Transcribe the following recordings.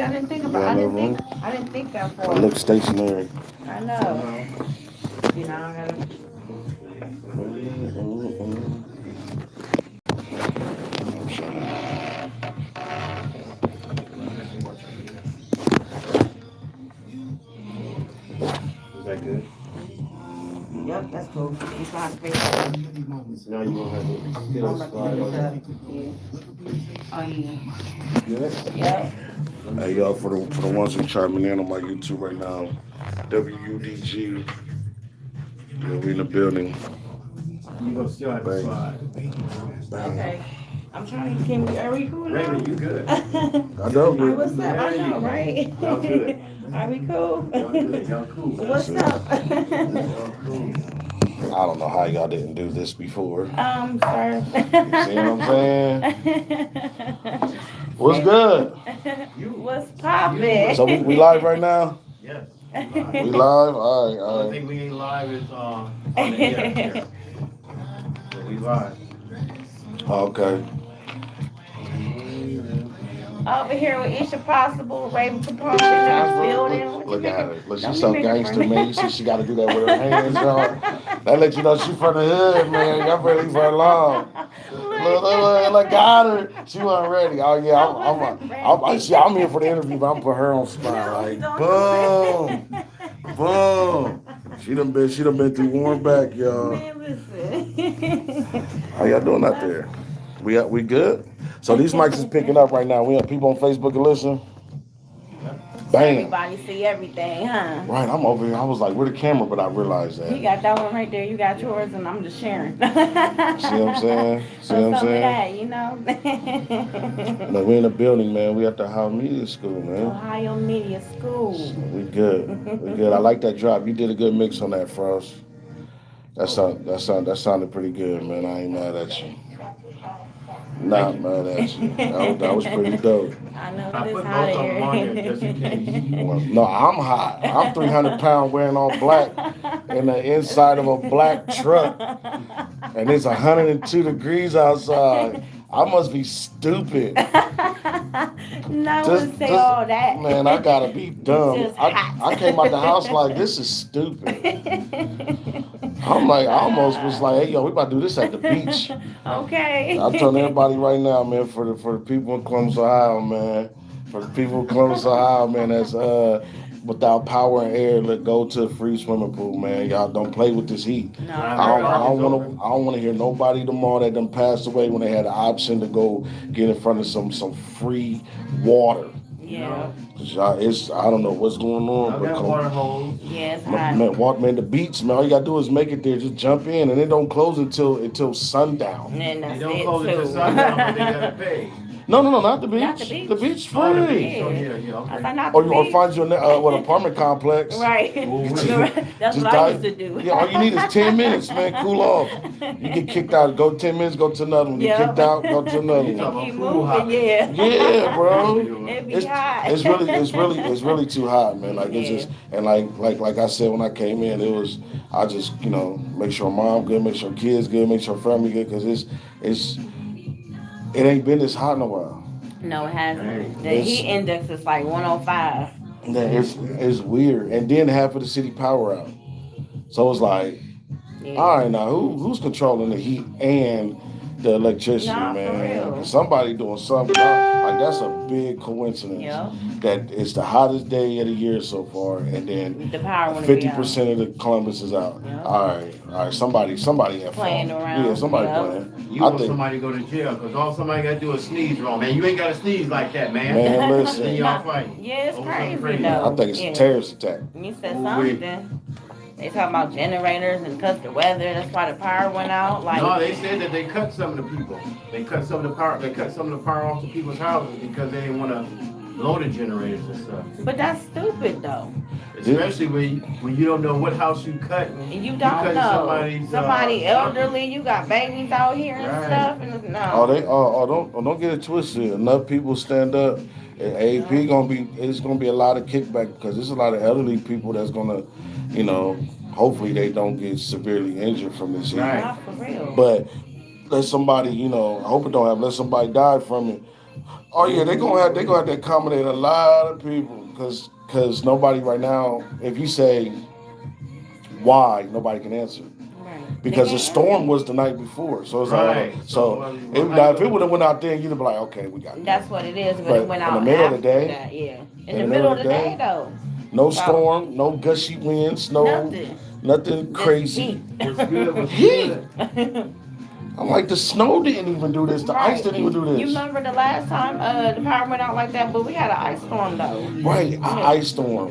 I didn't think about. I didn't think that far. It looks stationary. I know. You know, I gotta. Is that good? Yep, that's cool. It's my space. Now you gonna have to still slide on that. Oh yeah. Good? Yep. Hey, y'all, for the ones who chiming in on my YouTube right now, W.U.D.G. Yeah, we in the building. You gonna still have to slide. Okay. I'm trying to get me. Are we cool now? Raymond, you good. I know Hey, you. what's up? I know, right? Y'all good. Are we cool? Y'all good. Y'all cool. What's up? Y'all cool. I don't know how y'all didn't do this before. Sir. See what I'm saying? What's good? What's poppin'? So we live right now? Yes. We live? All right, The all only right. thing we ain't live is on the air here. So we live. Okay. Over here with Isha Possible, Raven Capone, building. Look at her. Look, Don't she's be so making gangster, fun. man. You see she got to do that with her hands on. That let you know she from the hood, man. Y'all better leave her alone. Look, got her. She wasn't ready. Oh yeah, I'm here for the interview, but I'm putting her on spot. Like boom, boom. She done been through warm back, y'all. Man, listen. How y'all doing out there? We good? So these mics is picking up right now. We have people on Facebook and listen. So Bam. everybody see everything, huh? Right, I'm over here. I was like, where the camera? But I realized that. You got that one right there. You got yours, and I'm just sharing. See what I'm saying? See what I'm Some of saying? that, you know. No, we in the building, man. We at the Ohio Media School, man. Ohio Media School. We good. We good. I like that drop. You did a good mix on that, Frost. That sounded pretty good, man. I ain't mad at you. Not mad at you. That was pretty dope. I know I it is put hot both of them on here. there just in case. Well, no, I'm hot. I'm 300 pounds wearing all black in the inside of a black truck. And it's 102 degrees outside. I must be stupid. No one say all that. Man, I gotta be dumb. It's just hot. I came out the house like, this is stupid. I'm like, I almost was like, hey, yo, we about to do this at the beach. Okay. I'm telling everybody right now, man, for the people in Columbus, Ohio, man, for the people in Columbus, Ohio, man, that's without power and air, go to a free swimming pool, man. Y'all don't play with this heat. No, I don't want to hear nobody tomorrow that done passed away when they had the option to go get in front of some free water. Yeah. I don't know what's going on, I but got water holes. Yeah, it's hot. man, the beach, man. All you gotta do is make it there. Just jump in, and it don't close until sundown. And They that's don't it close it too. to sundown, but they gotta pay. No, not the beach. Not the beach. The beach free. Oh, the beach. Yeah. Oh, yeah, I okay. thought not Or the or beach. find you an apartment complex. Right. That's Just what I used to do. Yeah, all you need is 10 minutes, man. Cool off. You get kicked out. Go 10 minutes. Go to another one. Get Yep. kicked out. Go to another You one. talking Keep about pool moving, hopping. yeah. Yeah, bro. It be hot. It's really too hot, man. Like it's just, and like I said when I came in, I just make sure mom good, make sure kids good, make sure family good, because it ain't been this hot in a while. No, it hasn't. The It's- heat index is like 105. It's weird, and then half of the city power out. So it's like, Yeah. all right, now who's controlling the heat and the electricity, Nah, for man? real. Somebody doing something. Like that's a big coincidence. Yeah. That it's the hottest day of the year so far, and then The power wouldn't 50% of the Columbus is out. Yeah. All right. Somebody at Playing fault. around. Yeah, somebody Yeah. playing. You want somebody to go to jail because all somebody got to do is sneeze wrong, man. You ain't got to sneeze like that, man. Man, Then listen. y'all fighting. Yeah, it's Over something crazy though. I think it's Yeah. a terrorist attack. You said Ooh-wee. something. They talking about generators and because the weather. That's why the power went out. Like No, they said that they cut some of the people. They cut some of the power. They cut some of the power off to people's houses because they didn't want to load the generators and stuff. But that's stupid though. Especially when you don't know what house you cut. And you You don't cut know. Somebody elderly. You got babies out here and Right. stuff. And no. Don't get it twisted. Enough people stand up. And AP it's gonna be a lot of kickback because there's a lot of elderly people that's gonna, hopefully they don't get severely injured from this heat. Right. Not for real. But let somebody, I hope it don't happen. Let somebody die from it. Oh yeah, they gonna have to accommodate a lot of people because nobody right now. If you say why, nobody can answer. Right. They Because the can't storm answer. was the night before, so it's Right. like So, if it would have went out there, you'd be like, okay, we got That's that. what it is, but it But went in the out middle of the after day, that, yeah. In in the the middle middle of of the the day, day, though. no So, storm, no gushy winds, no nothing. nothing Just crazy. heat. what's good? What's Heat. good? I'm like, the snow didn't even do this. The ice Right. didn't even do You this. remember the last time the power went out like that, but we had an ice storm, though. Right, a Yeah. ice storm.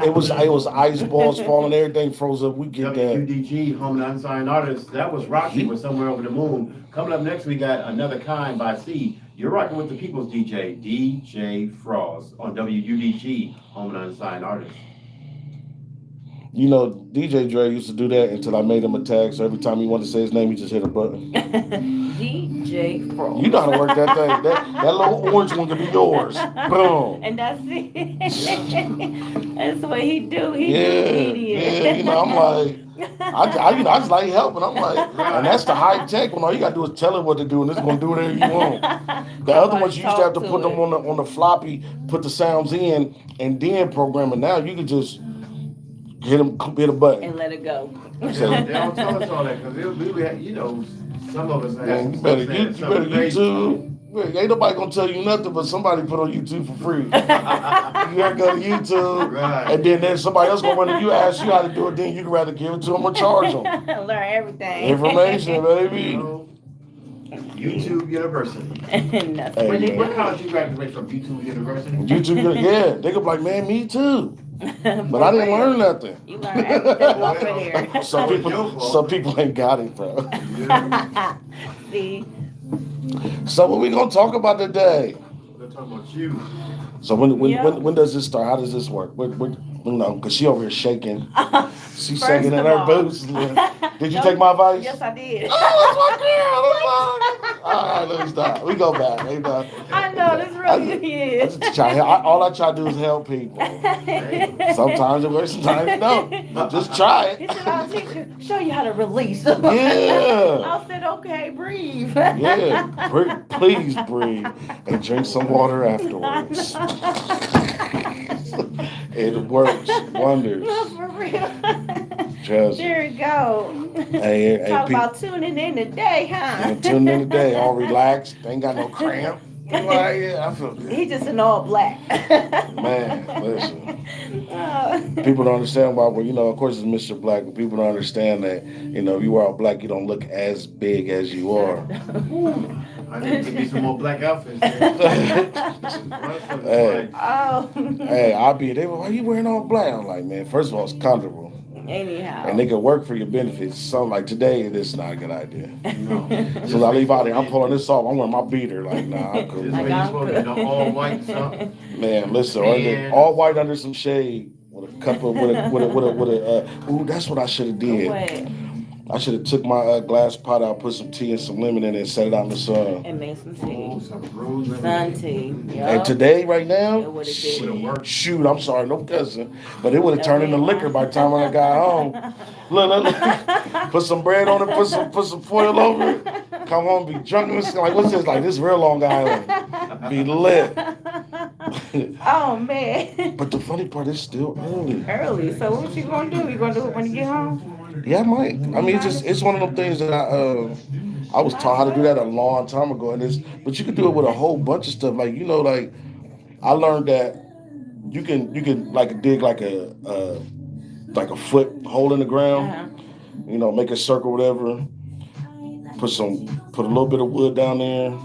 It was ice balls falling, everything froze up. We get that. W.U.D.G, Home and Unsigned Artists. That was Roxy with Somewhere Over the Moon. Coming up next, we got Another Kind by C. You're rocking with the People's DJ, DJ Frost, on W.U.D.G, Home and Unsigned Artists. You know, DJ Dre used to do that until I made him a tag. So every time he wanted to say his name, he just hit a button. DJ Frost. You know how to work that thing. That little orange one could be yours. Boom. And that's it. That's what he do. He Yeah, do media. yeah. You know, I'm like, I just like helping. I'm like, and that's the high tech one. All you gotta do is tell it what to do, and it's gonna do whatever you want. The other ones you used to have to put them on the floppy, put the sounds in, and then program it. Now you can just hit a button. And let it go. They don't tell us all that because we had, some of us have Man, some you better stuff saying YouTube. Man, ain't nobody gonna tell you nothing, but somebody put on YouTube for free. You gotta go to YouTube, Right. and then somebody else gonna run to you, ask you how to do it. Then you can rather give it to them or charge them. Learn everything. Information, baby. YouTube University. That's Hey, what it What is. college you graduated from? YouTube University? YouTube, yeah, they could be like, man, me too, but I didn't learn nothing. You learn everything over there. Some people ain't got it, bro. See? So what we gonna talk about today? We're talking about you. So when does this start? How does this work? Because she over here shaking. She's First shaking in of her all- boots. Did you take my advice? Yes, I did. Oh, that's my girl. All right, let me stop. We go back. I know, this really is. All I try to do is help people. Sometimes it works, sometimes it don't. But just try He it. said, I'll teach you, show you how to release. Yeah. I said, okay, breathe. Yeah. Please breathe and drink some water afterwards. It works wonders. No, for real. Trust me. There you go. Hey, Talk people, about tuning in today, huh? tune in today, all relaxed, ain't got no cramp. Like, yeah, I feel good. He just in all black. Man, listen. Oh. People don't understand why. Well, of course it's Mr. Black, but people don't understand that. If you are all black, you don't look as big as you are. I need to get some more black outfits. Hey, Oh. hey, I'll be there. Why you wearing all black? I'm like, man, first of all, it's comfortable. Anyhow. And they can work for your benefits. So like today, this is not a good idea. No. So I leave out there, I'm pulling this off. I'm wearing my beater. Like, nah, I'm cool. This Like, way you I'm supposed to be all white something. Man, listen, Man. all white under some shade with a cup of ooh, that's what I should have did. What? I should have took my glass pot out, put some tea and some lemon in it, and set it out in the sun. And made some tea. Oh, some brews. Sun tea. And Yup. today, right It now, would've did. shoot, I'm sorry, no cussing, but it would have turned into liquor by the time I got home. Look. Put some bread on it, put some foil over it. Come home, be drunk. Like, what's this? Like, this real Long Island. Be lit. Oh, man. But the funny part is still early. Early. So what you gonna do? You gonna do it when you get home? Yeah, I might. I mean, it's one of them things that I was taught how to do that a long time ago, but you can do it with a whole bunch of stuff. Like like I learned that you can like dig like a foot hole in the ground, make a circle, whatever. Put a little bit of wood down there.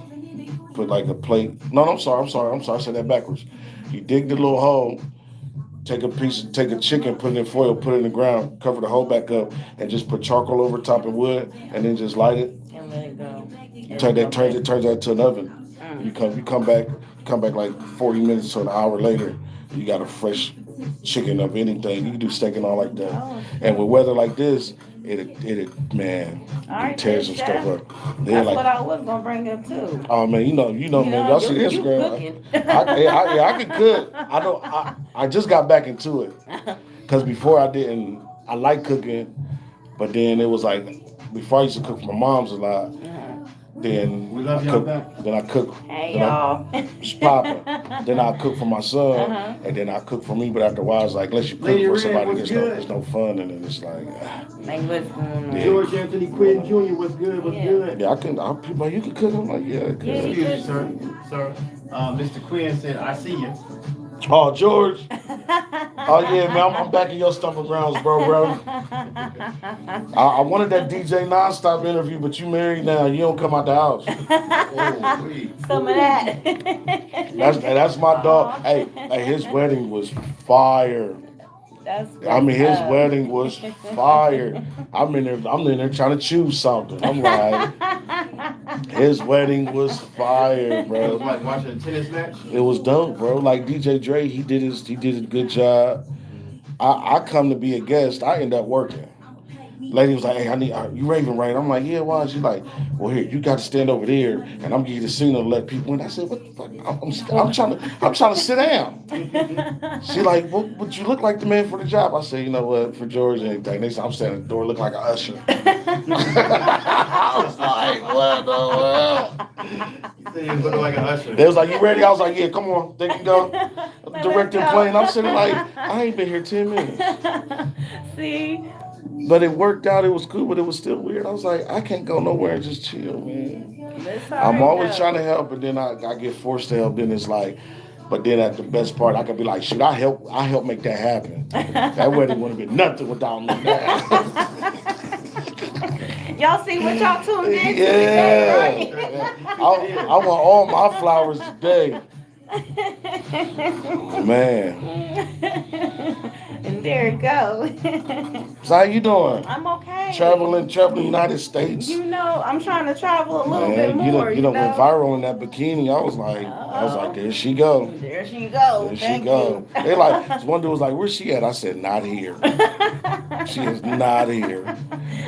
Put like a plate. No, I'm sorry. I said that backwards. You dig the little hole. Take a chicken, put it in foil, put it in the ground, cover the hole back up, and just put charcoal over top of wood, and then just light it. And let it go. Turns that to an oven. You come back like 40 minutes to an hour later. You got a fresh chicken of anything. You can do steak and all like that. Oh. And with weather like this, it man, All right, it tears some Chef. stuff up. That's what I was gonna bring up too. Oh man, you know, man. Y'all see you Instagram. cooking. I can cook. I just got back into it because before I didn't. I like cooking, but then it was like before I used to cook for my mom's a lot. Then We love I y'all cook. back. Then I cook. Hey Then I y'all. It's popping. Then I cook for my son, Uh-huh. and then I cook for me. But after a while, it's like, unless you cook Lady for Red, somebody, what's good? there's no fun, and then it's like, Like what's going on? Yeah. George Anthony Quinn Jr., what's good? What's Yeah. good? yeah, people like, you can cook. I'm like, yeah, Yeah, good. he Excuse me, sir. Sir. Mr. Quinn said, I see you. Oh, George. Oh yeah, man, I'm back in your stomping grounds, bro. I wanted that DJ nonstop interview, but you married now. You don't come out the house. Oh, wait. Some of that. That's my dog. Hey, his wedding was fire. That's I mean, his what's up. wedding was fire. I'm in there trying to choose something. I'm like, his wedding was fire, It was bro. like watching a tennis match. It was dope, bro. Like DJ Dre, he did a good job. I come to be a guest. I end up working. Lady was like, "Hey, you raving right?" I'm like, "Yeah, why?" She's like, "Well, here, you got to stand over there, and I'm giving you the signal to let people in." I said, "What the fuck? I'm trying to sit down." She like, "Well, but you look like the man for the job." I said, "You know what? For George and anything, next time I'm standing at the door, look like an usher." I was like, "What the world?" You said he was looking like an usher. They was like, "You ready?" I was like, "Yeah, come on, there you go." Directing go. plane. I'm sitting like, I ain't been here 10 minutes. See? But it worked out. It was cool, but it was still weird. I was like, I can't go nowhere and just chill, man. That's all I'm right, always though. trying to help, but then I get forced to help. Then it's like, but then at the best part, I could be like, shoot, I help make that happen. That wedding wouldn't have been nothing without me. Y'all see what y'all tuned in to Yeah. today, right? I want all my flowers today. Man. And there it go. So how you doing? I'm okay. Traveling United States. You know, I'm trying to travel a little bit Man, more. you done went viral in that bikini. I was like, there she go. There she go. There she Thank go. you. They like, one dude was like, where's she at? I said, not here. She is not here.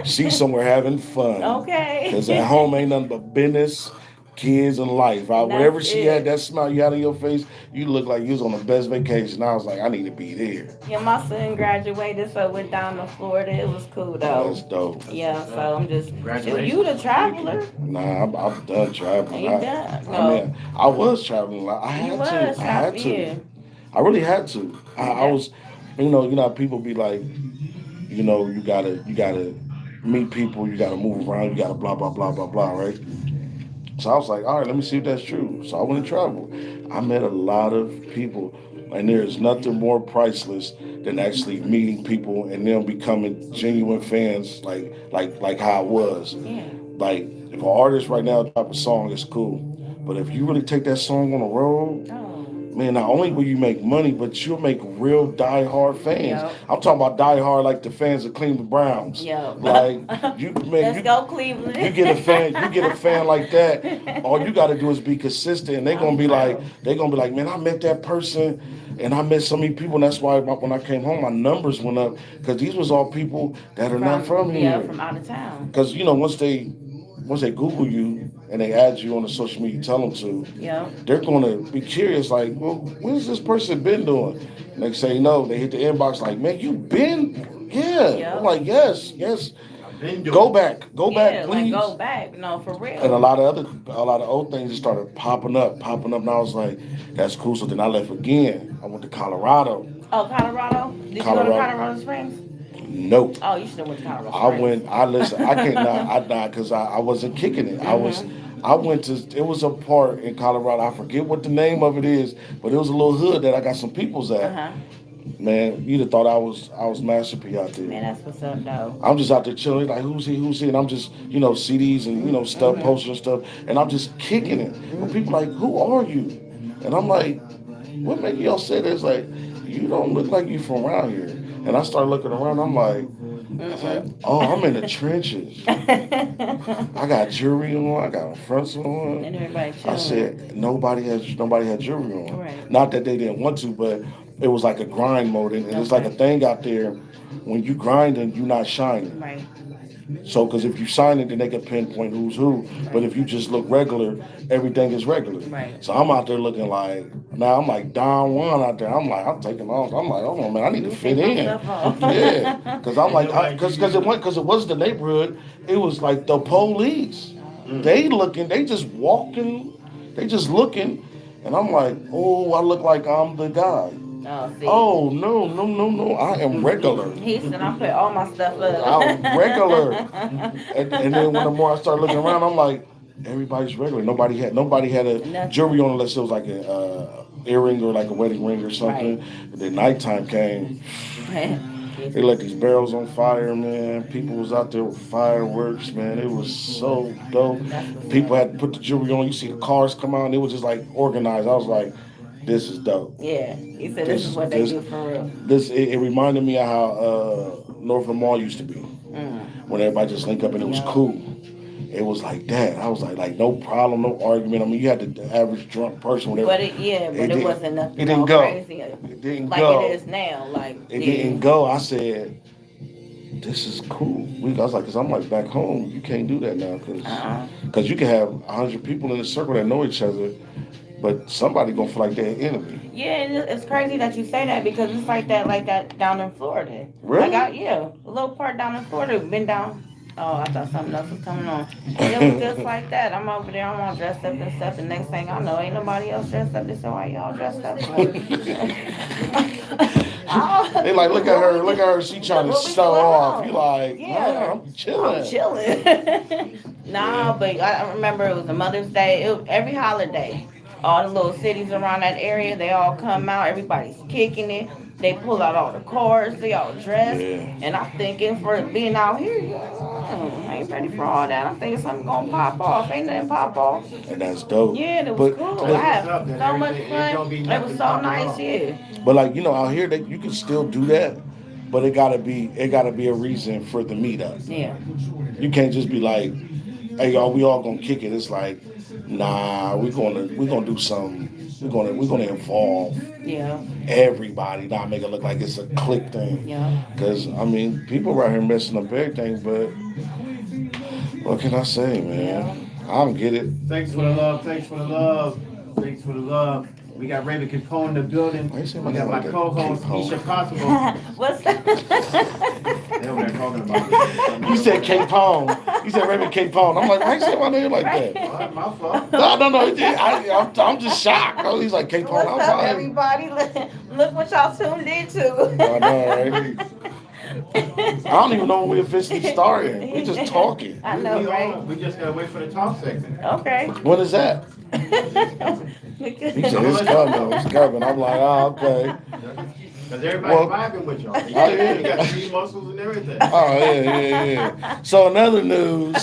She's somewhere having fun. Okay. Because at home ain't nothing but business, kids, and life. Wherever she it. had, that smile you had on your face, you look like you was on the best vacation. I was like, I need to be there. Yeah, my son graduated, so went down to Florida. It was cool though. That's dope. Yeah, so I'm just. Congratulations. You the traveler? Nah, I'm done traveling. You done? I mean, I was traveling. I had to. I had to. Yeah. I really had to. I was, you know, how people be like, you know, you gotta meet people, you gotta move around, you gotta blah blah blah blah blah, right? So I was like, all right, let me see if that's true. So I went and traveled. I met a lot of people, and there is nothing more priceless than actually meeting people and them becoming genuine fans, like how I was. Yeah. Like if an artist right now drop a song, it's cool, but if you really take that song on the road, Oh. man, not only will you make money, but you'll make real die-hard fans. Yep. I'm talking about die-hard like the fans of Cleveland Browns. Yeah. Like you, man, Let's go Cleveland. you get a fan like that. All you got to do is be consistent, and they're gonna be like, man, I met that person, and I met so many people, and that's why when I came home, my numbers went up because these was all people that are not from here. Yeah, from out of town. Because you know, once they Google you and they add you on the social media, you tell them to, Yeah. they're going to be curious, like, well, what's this person been doing? And they say no, they hit the inbox like, man, you been? Yeah. Yeah. I'm like, yes. Go back, Yeah, please. like go back. No, for real. And a lot of old things just started popping up, and I was like, that's cool. So then I left again. I went to Colorado. Oh, Colorado? Did you go to Colorado Springs? Nope. Oh, you should have went to Colorado Springs. I can't not because I wasn't kicking it. I went to, it was a part in Colorado, I forget what the name of it is, but it was a little hood that I got some peoples at. Uh-huh. Man, you'd have thought I was Master P out there. Man, that's what's up, though. I'm just out there chilling, like who's he, and I'm just, CDs and, stuff, posters and stuff, and I'm just kicking it. And people like, who are you? And I'm like, what made y'all say this? Like, you don't look like you from around here. And I start looking around, I'm like, oh, I'm in the trenches. I got jewelry on, I got fronts on. And everybody chilling. I said, nobody had jewelry on. Right. Not that they didn't want to, but it was like a grind mode, and it's like a thing out there. When you grinding, you're not shining. Right. So, because if you sign it, then they can pinpoint who's who. But if you just look regular, everything is regular. Right. So I'm out there looking like, now I'm like Don Juan out there. I'm like, I'm taking off. I'm like, oh man, I need to fit in. Yeah, because I'm like, because it was the neighborhood. It was like the police. They looking, they just walking, they just looking, and I'm like, oh, I look like I'm the guy. Oh, see. Oh no! I am regular. He said I put all my stuff up. I'm regular. And then when the more I start looking around, I'm like, everybody's regular. Nobody had a Nothing. jewelry on unless it was like a earring or like a wedding ring or something. Right. And then nighttime came. They let these barrels on fire, man. People was out there with fireworks, man. It was so dope. People had to put the jewelry on. You see the cars come out, and it was just like organized. I was like, this is dope. Yeah, he said this is what they do for real. It reminded me of how Northern Mall used to be. When everybody just linked up and it was cool. It was like that. I was like no problem, no argument. I mean, you had the average drunk person, whatever. But it wasn't nothing. It didn't go. Crazy. It didn't like go. It is now. Like it didn't go. I said, this is cool. I was like, cause I'm like back home. You can't do that now, cause you can have 100 people in a circle that know each other, but somebody gonna feel like they're an enemy. Yeah, and it's crazy that you say that because it's like that down in Florida. Really? A little part down in Florida. Been down. Oh, I thought something else was coming on. And it was just like that. I'm over there, I'm all dressed up and stuff. The next thing I know, ain't nobody else dressed up. They said, why y'all dressed up? They like, look at her. She trying to show off. You like, yeah, I'm chilling. Nah, but I remember it was a Mother's Day. Every holiday, all the little cities around that area, they all come out. Everybody's kicking it. They pull out all the cars. They all dressed. Yeah. And I'm thinking for being out here, I ain't ready for all that. I'm thinking something gonna pop off. Ain't nothing pop off. And that's dope. Yeah, it was cool. I had so much fun. It was so nice here. But like, out here that you can still do that, but it gotta be a reason for the meetup. Yeah. You can't just be like, hey y'all, we all gonna kick it. It's like, nah, we're gonna do something. We're gonna involve everybody, not make it look like it's a clique thing. Yeah. Cause I mean, people right here messing up everything, but what can I say, man? Yeah. I don't get it. Thanks for the love. We got Raven Capone in the building. We got my co-host, Keisha Possible. What's that? They were talking about You said Capone. You said Raven Capone. I'm like, why you say my name like that? Well, my fault. No. I'm just shocked. He's like Capone. What's I'm up, fine. everybody? Look what y'all tuned into. I know, right? I don't even know when we officially started. We just talking. I know, right? We just gotta wait for the talk segment. Okay. When is that? He said it's coming. I'm like, oh, okay. Because everybody's vibing with y'all. You got 3 muscles and everything. Oh, yeah. So another news.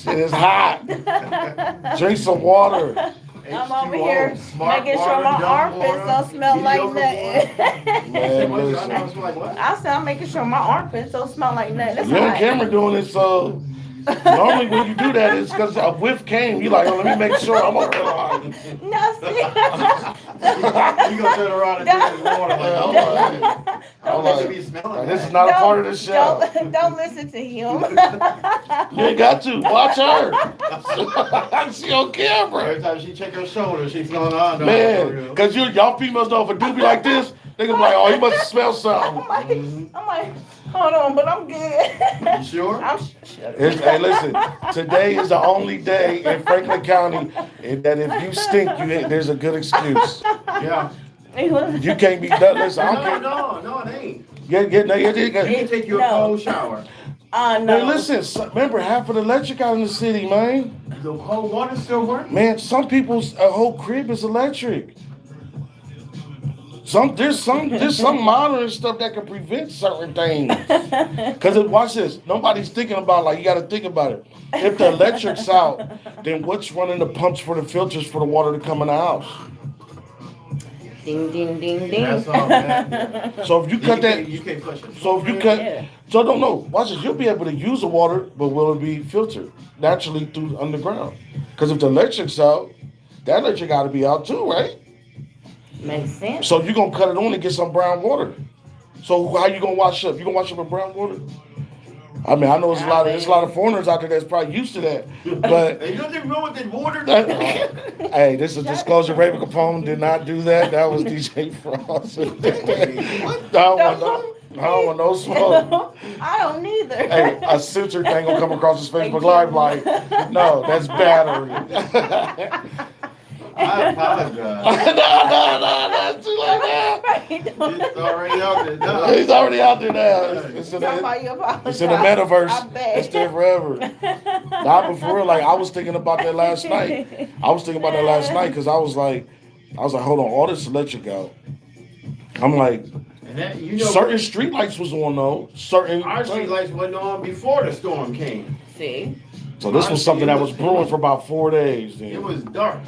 Shit is hot. Drink some water. I'm over here making sure my armpits don't smell like nothing. Man, listen. I said I'm making sure my armpits don't smell like nothing. You're on camera doing it, so normally when you do that, it's because a whiff came. You like, oh, let me make sure I'm over there. No, see. You gonna turn around and drink this water like, I'm let like, me smell this is not a part of the show. Don't listen to him. You ain't got to. Watch her. She on camera. Every time she check her shoulder, she's going on. Man, because y'all females know if a dude be like this, they gonna be like, oh, he must smell something. I'm like, hold on, but I'm good. You sure? I'm sure. Hey, listen, today is the only day in Franklin County that if you stink, there's a good excuse. Yeah. You can't be done. Listen, I don't care. No, it ain't. You Can't take you a cold shower. No. Hey, listen, remember, half of the electric out in the city, man. The cold water still works? Man, some people's whole crib is electric. There's some modern stuff that can prevent certain things. Because watch this, nobody's thinking about, like, you got to think about it. If the electric's out, then what's running the pumps for the filters for the water to come in the house? Ding, ding, ding, ding. That's all, man. So if you cut that, You can't flush it. so if you cut, so don't know. Watch this. You'll be able to use the water, but will it be filtered naturally through underground? Because if the electric's out, that electric got to be out too, right? Makes sense. So you're gonna cut it on and get some brown water. So how you gonna wash up? You gonna wash up with brown water? I mean, I know there's a lot of foreigners out there that's probably used to that, but There's nothing wrong with that water. hey, this is disclosure. Raven Capone did not do that. That was DJ Frost. I don't want no smoke. I don't neither. Hey, a censored thing gonna come across his Facebook Live like, no, that's battery. I apologize. no, that's too like that. It's already out there now. He's already out there now. It's in the metaverse. It's there forever. Nah, but for real, like I was thinking about that last night. Because I was like, hold on, all this electric out. I'm like, And that, certain street lights was on though. Our street lights wasn't on before the storm came. See? So this was something that was brewing for about 4 days. Then. It was dark.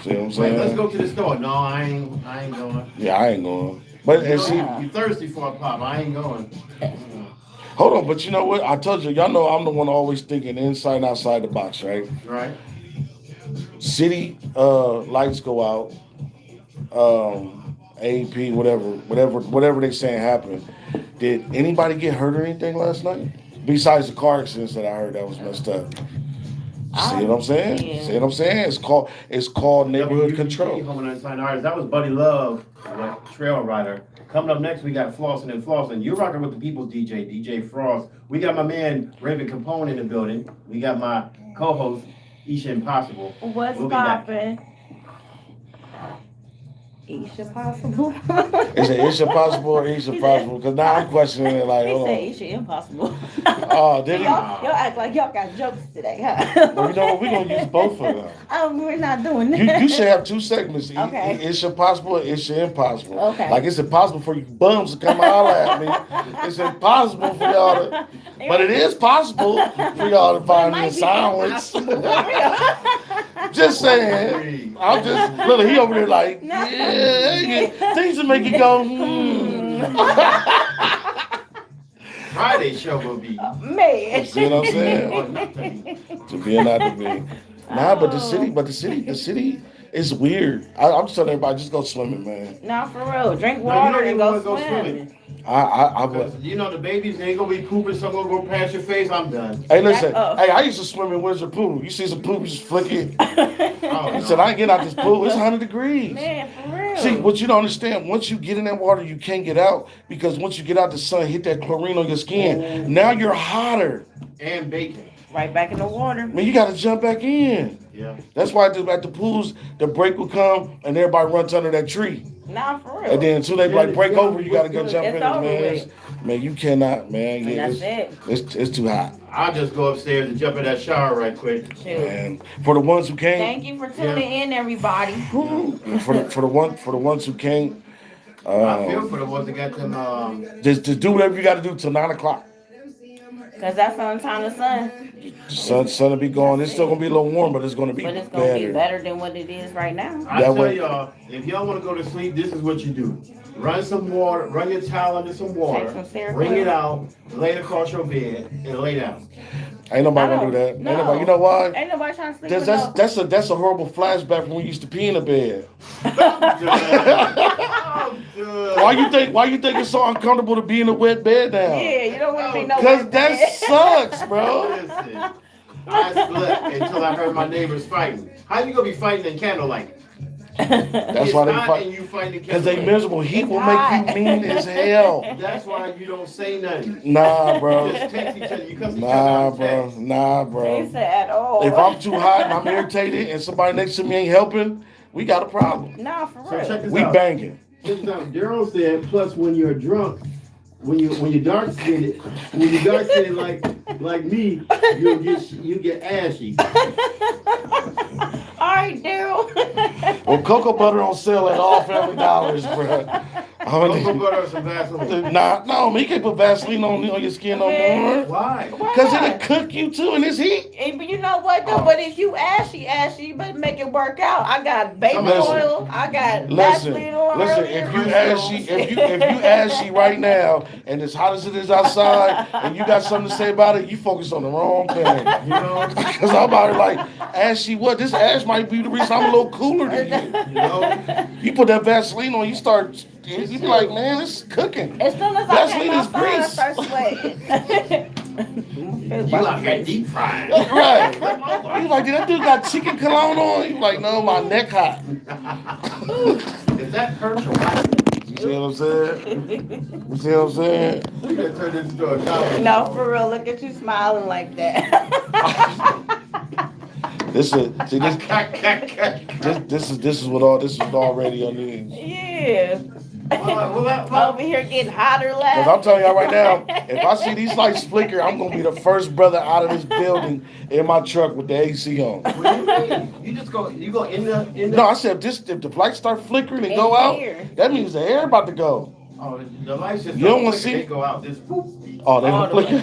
See what I'm saying? Let's go to the store. No, I ain't going. Yeah, I ain't going. But and see, you thirsty for a pop? I ain't going. Hold on, but you know what? I told you, y'all know I'm the one always thinking inside and outside the box, right? Right. City lights go out. AP, whatever they saying happened. Did anybody get hurt or anything last night? Besides the car accidents that I heard that was messed up. See what I'm saying? Yeah. See what I'm saying? It's called neighborhood control. That was Buddy Love, trail rider. Coming up next, we got Flossin' and Flossin'. You're rocking with the people's DJ, DJ Frost. We got my man Raven Capone in the building. We got my co-host Isha Impossible. What's We'll be back. poppin'? Isha Possible. Is it Isha possible or Isha possible? Because now I'm questioning it like, He hold said on. Isha Impossible. Oh, did he? Y'all act like y'all got jokes today, huh? Well, you know what? We're going to use both of them. We're not doing that. You should have 2 segments. Okay. It's impossible or it's impossible. Okay. Like it's impossible for you bums to come holler at me. It's impossible for y'all to, but it is possible for y'all to find me in silence. Just saying. I'm just, look, he over there like, yeah, things that make you go, Friday show will be. Man. See what I'm saying? To be or not to be. Nah, but the city is weird. I'm just telling everybody, just go swimming, man. Nah, for real. Drink No, water you and don't go even wanna go swimming. swimming. I would. You know the babies, they ain't gonna be pooping, some gonna go past your face. I'm done. Hey, listen. Back up. Hey, I used to swim in Wizard Pool. You see some poop, you just flick it. Oh, He said, I ain't getting out this pool. It's 100 degrees. Man, for real. See, what you don't understand, once you get in that water, you can't get out because once you get out, the sun hit that chlorine on your skin. Now you're hotter. And bacon. Right back in the water. Man, you got to jump back in. Yeah. That's why at the pools, the break will come and everybody runs under that tree. Nah, for real. And then until they like break over, you got to go jump It's in over it, man. with. Man, you cannot, man. And Yeah, that's it's too hot. I'll just go upstairs and jump in that shower right quick. Shoot. And for the ones who can't, Thank you for tuning in, everybody. for the ones who can't, I feel for the ones that got them. just do whatever you got to do till 9 o'clock. Because that's on time the sun. Sun will be gone. It's still gonna be a little warm, but it's gonna be But it's going to be better. better than what it is right now. I That tell way- y'all, if y'all want to go to sleep, this is what you do. Run some water, run your towel under some water, Take some Seroquel. bring it out, lay it across your bed, and lay down. Ain't nobody gonna do that. Ain't No. nobody. You know why? Ain't nobody trying to sleep That's a horrible flashback from when we used to pee in the bed. Why you think it's so uncomfortable to be in a wet bed now? Yeah, you don't want to be no Cause wet that bed. sucks, bro. Listen, I slept until I heard my neighbors fighting. How you gonna be fighting in candlelight? That's why they And fight. you fight in Cause they candlelight. miserable. Heat will make you mean as hell. That's why you don't say nothing. Nah, bro. Just text each other. You cuss each other Nah, out. bro. Text. Nah, They bro. said at all. If I'm too hot and I'm irritated and somebody next to me ain't helping, we got a problem. Nah, for So real. check this We out. banging. Check this out. Daryl said, plus when you're drunk, when you're dark skinned like me, you get ashy. All right, Daryl. Well, cocoa butter on sale at all Family Dollars, bro. Cocoa butter or some Vaseline. Nah, no, man, you can't put Vaseline on your skin no more. Why? Because it'll cook you too in this heat. But you know what though? But if you ashy, but make it work out. I got baby Listen. oil. I got Listen, Vaseline on. listen. If you ashy right now, and as hot as it is outside, and you got something to say about it, you focus on the wrong thing. You know? Because I'm about to like, ashy, what? This ash might be the reason I'm a little cooler than you. You know? You put that Vaseline on, you start, you be like, man, it's cooking. As soon as I Vaseline came is outside, I grease. start sweating. You out here deep frying. Right. You like, did that dude got chicken cologne on? You like, no, my neck hot. Is that hurt your wife? see what I'm saying? You see what I'm saying? We gotta turn this into a comedy. No, for real. Look at you smiling like that. This is see this is what all radio needs. Yeah. Well, Over here getting hotter left. Cause I'm telling y'all right now, if I see these lights flicker, I'm gonna be the first brother out of this building in my truck with the AC on. what do you mean? You just go in the. No, I said if the lights start flickering and go out, that means the air about to go. Oh, the lights just You don't wanna flicker, see- they go out. Just poof. Oh, they don't the flicker.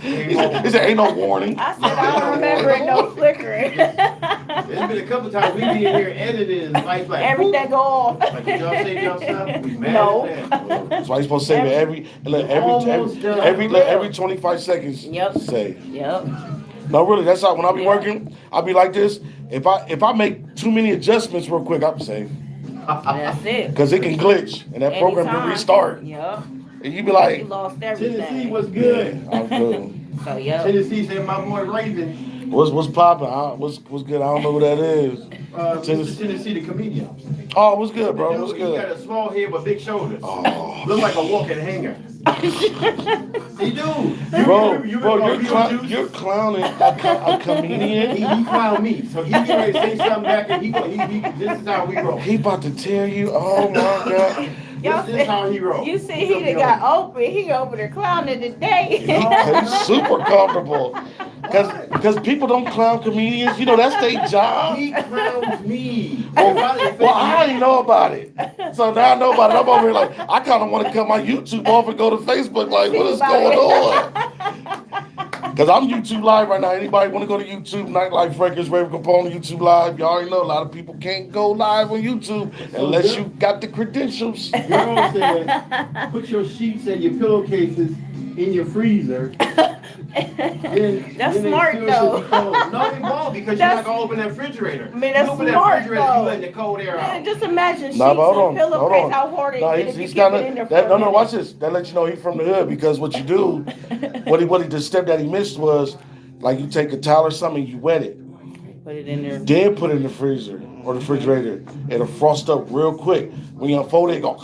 He said, ain't no warning. I said I don't remember it no flickering. There's been a couple times we be in here editing and lights like Everything go off. Like, did y'all save y'all stuff? We mad No. at that. That's why you're supposed to save it every 25 seconds. Yep. Save. Yep. No, really, that's how when I be working, I be like this. If I make too many adjustments real quick, I'm safe. That's it. Because it can glitch and that program can Anytime. restart. Yep. And you be You like, lost everything. Tennessee was good. yeah, I'm cool. So yep. Tennessee said my boy Raven. What's popping? What's good? I don't know who that is. Tennessee the comedian. Oh, what's good, bro? What's He got good? a small head with big shoulders. Oh. Look like a walking hanger. He do. Bro, You you're clowning a comedian. He clowned me, so he get ready to say something back, and he this is how we roll. He about to tell you, oh my God. This is how he roll. You see, he done got open. He over there clowning today. He's super comfortable. Because people don't clown comedians. You know, that's their job. He clowns me. Well, I didn't know about it. So now I know about it. I'm over here like, I kind of want to cut my YouTube off and go to Facebook like, what is going on? Because I'm YouTube Live right now. Anybody want to go to YouTube? Nightlife Records, Raven Capone, YouTube Live. You already know a lot of people can't go live on YouTube unless you got the credentials. Girl said, put your sheets and your pillowcases in your freezer. That's smart though. No, it won't because you're not gonna open that refrigerator. I mean, that's you open smart, that refrigerator, though. you letting the cold air Man, out. just imagine sheets Nah, but hold and pillowcase, on. how hard it Nah, is if you he's keep it kinda, in there for that, a no, minute. watch this. That lets you know he's from the hood because what you do, the step that he missed was, like you take a towel or something, you wet it. Put it in there. Then put it in the freezer or the refrigerator. It'll frost up real quick. When you unfold it, go,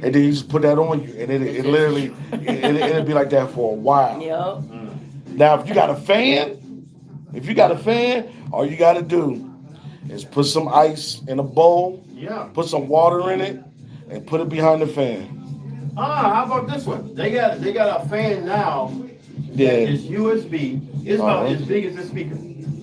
and then you just put that on you, and it literally, it'll be like that for a while. Yep. Now, if you got a fan, all you got to do is put some ice in a bowl, Yeah. put some water in it, and put it behind the fan. How about this one? They got a fan now. Yeah. It's USB. It's about Uh-huh. as big as this speaker.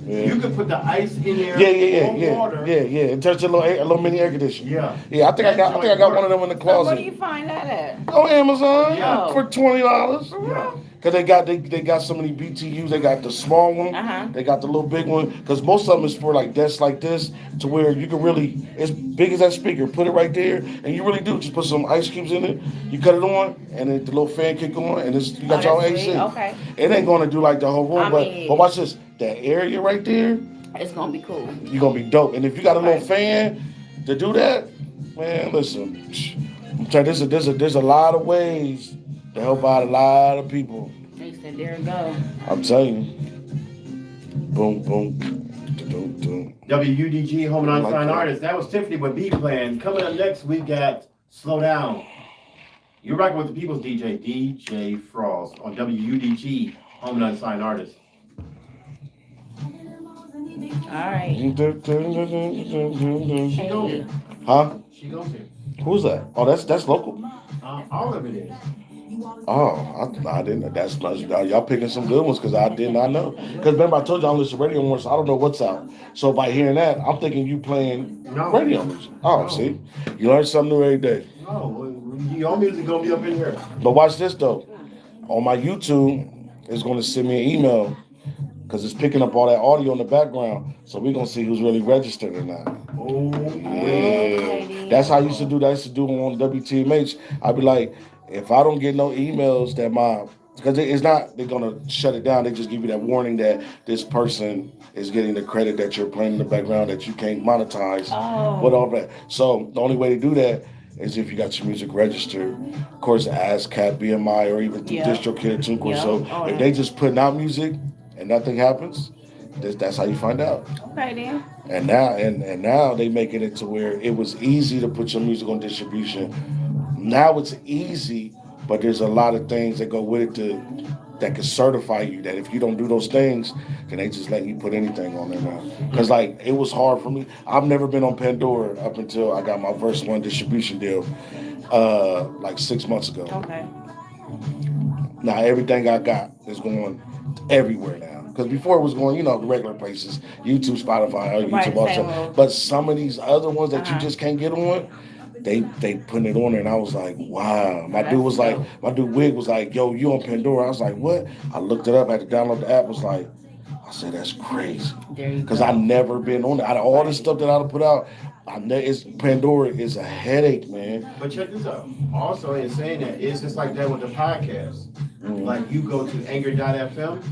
Yeah. You can put the ice in there. Yeah. Water. Yeah. It touches a little mini air conditioner. Yeah. I think I got one of them in the So where do closet. you find that at? On Amazon Yeah. for $20. Yeah. Cause they got so many BTUs. They got the small one. Uh-huh. They got the little big one. Cause most of them is for like desks like this, to where you can really, as big as that speaker, put it right there, and you really do just put some ice cubes in it. You cut it on, and then the little fan kick on, and you got your that's AC. sweet. Okay. It ain't gonna do like the whole room, I but mean- watch this. That area right there, It's gonna be cool. you're gonna be dope. And if you got a little Right. fan to do that, man, listen. I'm telling you, there's a lot of ways to help out a lot of people. He said, there it go. I'm telling you. Boom, boom. Dum, dum. W.U.D.G. Home and Like Unsigned that. Artist. That was Tiffany with B Plan. Coming up next, we got Slow Down. You're rocking with the People's DJ, DJ Frost, on W.U.D.G. Home and Unsigned Artist. All right. She goes here. Huh? She goes here. Who's that? Oh, that's local. All of it is. Oh, I didn't. That's y'all picking some good ones because I did not know. Because remember, I told you I don't listen to radio more, so I don't know what's out. So by hearing that, I'm thinking you playing radio music. Oh, see, you learn something new every day. No, your music gonna be up in here. But watch this though. On my YouTube, it's going to send me an email because it's picking up all that audio in the background. So we're going to see who's really registered or not. Oh, Yeah. That's how I used to do that. I used to do on WTMH. I'd be like, if I don't get no emails that because it's not, they're going to shut it down. They just give you that warning that this person is getting the credit that you're playing in the background that you can't monetize with all that. So the only way to do that is if you got your music registered, of course, ASCAP, BMI, or even through DistroKid or TuneCore. So if they just putting out music and nothing happens, That's how you find out. Okay then. And now they making it to where it was easy to put your music on distribution. Now it's easy, but there's a lot of things that go with it that can certify you that if you don't do those things, then they just let you put anything on there now. Because like it was hard for me. I've never been on Pandora up until I got my Verse One distribution deal, like 6 months ago. Okay. Now everything I got is going everywhere now. Because before it was going, the regular places, YouTube, Spotify, Right, YouTube, all that same stuff. old. But some of these other ones that you Uh-huh. just can't get on, they putting it on there, and I was like, wow. My That's dude was like, dope. my dude Wig was like, yo, you on Pandora? I was like, what? I looked it up, I had to download the app. Was like, I said, that's crazy. There you Because go. I never been on it. Out of all the stuff that I'd put out, Pandora is a headache, man. But check this out. Also, in saying that, it's just like that with the podcast. Mm. Like you go to Anchor.fm,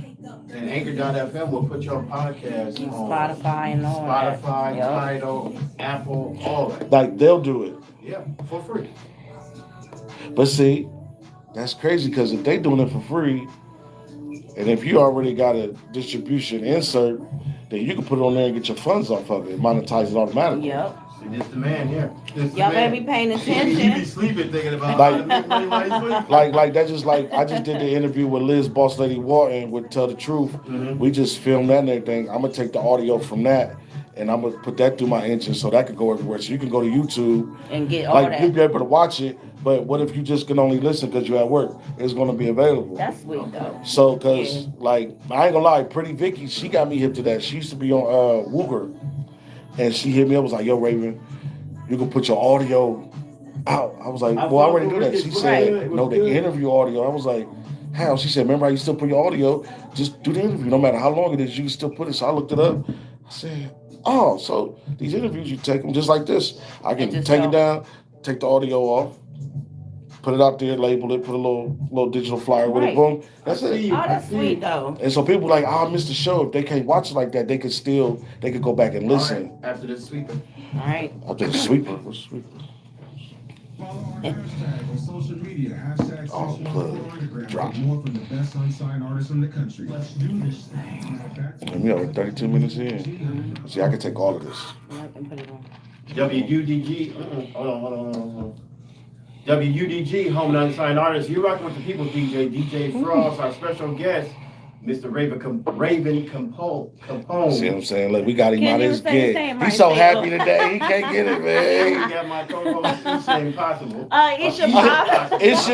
and Anchor.fm will put your podcast on Spotify and all that. Spotify, Yep. Tidal, Apple, all that. Like they'll do it. Yeah, for free. But see, that's crazy because if they doing it for free, and if you already got a distribution insert, then you can put it on there and get your funds off of it, monetize it automatically. Yep. See, this the man here. This the Y'all man. better be paying He be attention. sleeping thinking about Like- how to make money while he's sleeping. Like that just like I just did the interview with Liz Boss Lady Walton with Tell the Truth. Mhm. We just filmed that and everything. I'm gonna take the audio from that and I'm gonna put that through my engine so that could go everywhere. So you can go to YouTube, And get all like that. you'll be able to watch it. But what if you just can only listen because you're at work? It's gonna be available. That's sweet though. So, cause like I ain't gonna lie, Pretty Vicky, she got me hip to that. She used to be on W.U.G.G, and she hit me up was like, "Yo, Raven, you can put your audio out." I was like, I "Well, I thought already do that." it She was said, good. It was "No, the good." interview audio." I was like, "How?" She said, "Remember, how you still put your audio. Just do the interview, no matter how long it is. You can still put it." So I looked it up. I said, "Oh, so these interviews, you take them just like this. I can just take go. it down, take the audio off." Put it out there, label it, put a little digital flyer with Right. it, boom. I That's see it. you. Oh, that's I see sweet you. though. And so people like, oh, I missed the show. If they can't watch it like that, they could go back and All listen. right, after this sweeper. All right. After the sweeper. What's sweeper? Follow our hashtag on social media. Hashtag Oh, social plug. Instagram Drop. for more from the best unsigned artists in the country. Let's do this thing. And we already 32 minutes in. See, I can take all of this. Yep, and put it on. W.U.D.G. Hold on. W.U.D.G. Home and Unsigned Artists. You're rocking with the people's DJ Frost, our special guest, Mr. Raven Capone. See what I'm saying? Look, we got him Can't out of even his say his gig. name He's right, so say happy it. today. He can't get it, You man. got my co-host, Isha Impossible. Isha Possible. It's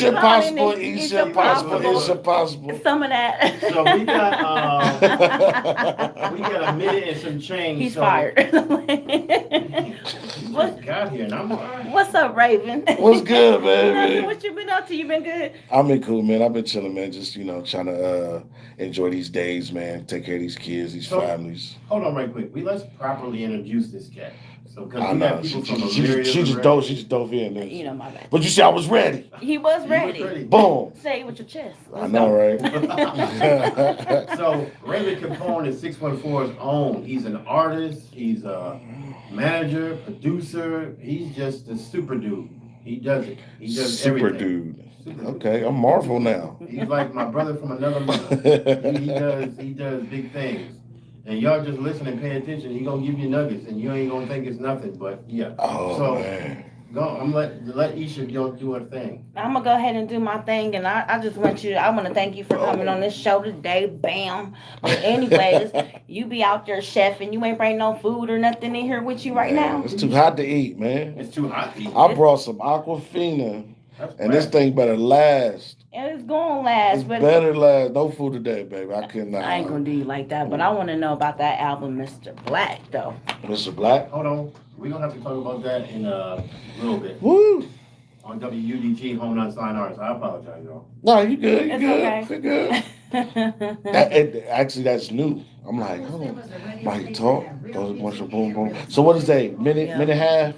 we calling impossible. it It's Isha impossible. Possible. It's impossible. Some of that. So we got a minute and some change. He's so fired. You What- just got here and I'm fine. What's up, Raven? What's good, Nothing. baby? What you been up to? You been good? I've been cool, man. I've been chilling, man. Just, trying to enjoy these days, man. Take care of these kids, these So- families. Hold on right quick. Let's properly introduce this cat. So I because we know. got people She from just America. dove. She just dove in. You know my bad. But you see, I was ready. He was ready. Boom. Say it with your chest. I Let's know, go. right? So Raven Capone is 614's own. He's an artist. He's a manager, producer. He's just a super dude. He does it. He does Super everything. dude. Super dude. Okay, I'm Marvel now. He's like my brother from another mother. He does big things. And y'all just listen and pay attention. He gonna give you nuggets, and you ain't gonna think it's nothing. But yeah. Oh, So man. go. I'm let Isha do her thing. I'm gonna go ahead and do my thing, and I just want I want to thank you for coming on this show today. Bam. But anyways, you be out there chefing. You ain't bring no food or nothing in here with you right Man, now. it's too hot to eat, man. It's too hot to eat. I brought some Aquafina, That's and this bad. thing better last. And it's gonna last, It's but better last. No food today, baby. I cannot. I ain't gonna do you like that. But I want to know about that album, Mr. Black, though. Mr. Black. Hold on. We're gonna have to talk about that in a little bit. Woo. On W.U.D.G. Home and Unsigned Artists. I apologize, y'all. No, you good. You It's good. okay. You good. Actually, that's new. I'm like, oh, Mike talk. Those a bunch of boom boom. So what is that? Minute and a half?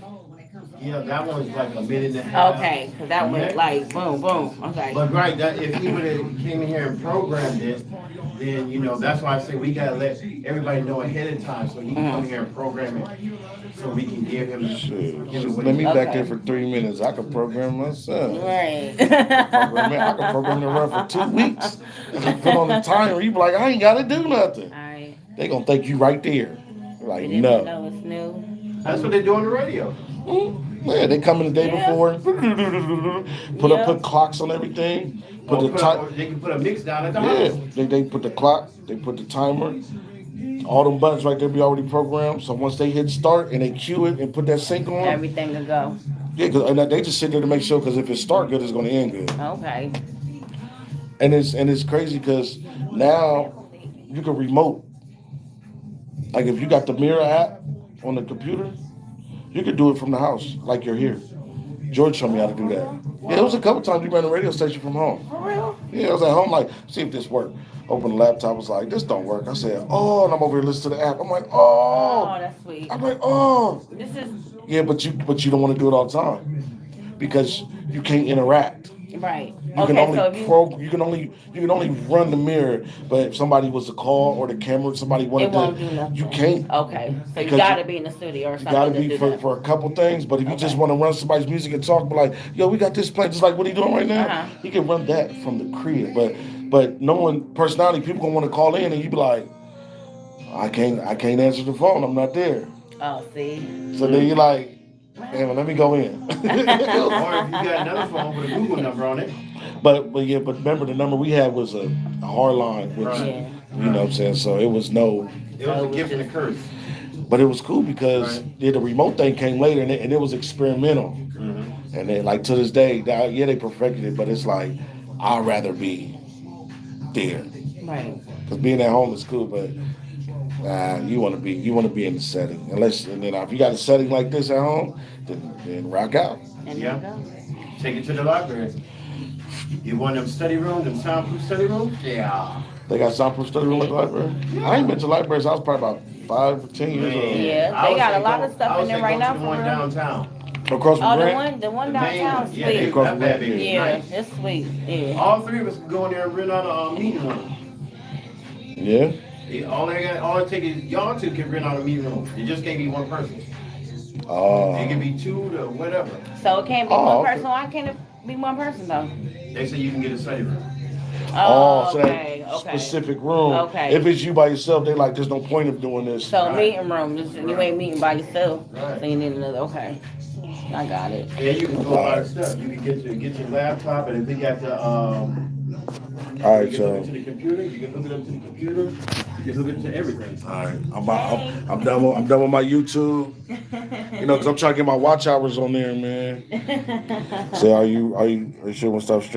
Yeah, that one's like a minute and a half. Okay, because that went like boom, boom. Okay. But right, that if he would have came in here and programmed it, then that's why I say we gotta let everybody know ahead of time so he can come here and program it, so we can give him. Shit. Give Just it let me back Okay. there for 3 minutes. I could program myself. Right. I could program to run for 2 weeks. Put on the timer. You be like, I ain't got to do nothing. All right. they gonna think you right there. Like, They didn't no. know it's new. That's what they do on the radio. Yeah, they come in the day Yeah. before, Yeah. put clocks on everything, put Or the time. or they can put a mix down at the Yeah, house. they put the clock, they put the timer, all them buttons right there be already programmed. So once they hit start and they cue it and put that sync on, Everything will go. yeah, and they just sit there to make sure because if it start good, it's gonna end good. Okay. And it's crazy because now you can remote. Like if you got the Mirror app on the computer, you can do it from the house, like you're here. George showed me how to do that. Yeah, it was a couple times we ran the radio station from home. For real? Yeah, I was at home like, see if this worked. Open the laptop, was like, this don't work. I said, oh, and I'm over here listening to the app. I'm like, Oh, oh. that's sweet. I'm like, oh. This is Yeah, but you don't want to do it all the time because you can't interact. right. You can Okay, only so if you you can only run the mirror. But if somebody was to call or the camera, somebody it wanted won't to, do nothing. you can't. Okay. So you Because gotta be in the studio or You something gotta to be do for, that. for a couple things, but if you just Okay. want to run somebody's music and talk, be like, yo, we got this playing, just like what he doing right now. Uh-huh. He can run that from the crib, but knowing personality, people gonna want to call in, and you be like, I can't answer the phone, I'm not there. Oh, see. So then you're like, damn, let me go in. Or if you got another phone with a Google number on it. but remember the number we had was a hard line, which Right. Yeah. you know what I'm saying. So it was no. It was a gift and a curse. But it was cool because Right. the remote thing came later and it was experimental. Mm-hmm. And then, like to this day, they perfected it, but it's like I'd rather be there Right. because being at home is cool, but you want to be in the setting. And then if you got a setting like this at home, then rock out. And Yeah. there you go. Take it to the library. You want them study rooms, them soundproof study rooms? Yeah. They got soundproof study room at the library. I ain't been to libraries. I was probably about 5 or 10 years old. Yeah, I they would got say a lot go- of stuff I would in there say right go now to the for one real. downtown. Across from Oh, the Grant. one The main downtown one. Yeah, they sweet. Across got from that Grant, big. Yeah, Nice. it's sweet. Yeah. All three of us can go in there and rent out a meeting room. Yeah. All it take is y'all two can rent out a meeting room. It just can't be one person. It can Oh. be two to whatever. So it can't be Oh, one okay. person. Why can't it be one person though? They say you can get a study room. Oh, So okay, that okay. specific room. Okay. If it's you by yourself, they like, there's no point of doing this. So Right. meeting room, you ain't meeting by yourself. Right. So you need another. Okay, I got it. Yeah, you can go a lot of stuff. You can get your laptop, and if you got the All you right, can hook so. it to the computer. You can hook it up to the computer. You can hook it to everything. All right, I'm done with my YouTube. You know, cause I'm trying to get my watch hours on there, man. So are you sure we'll stop streaming?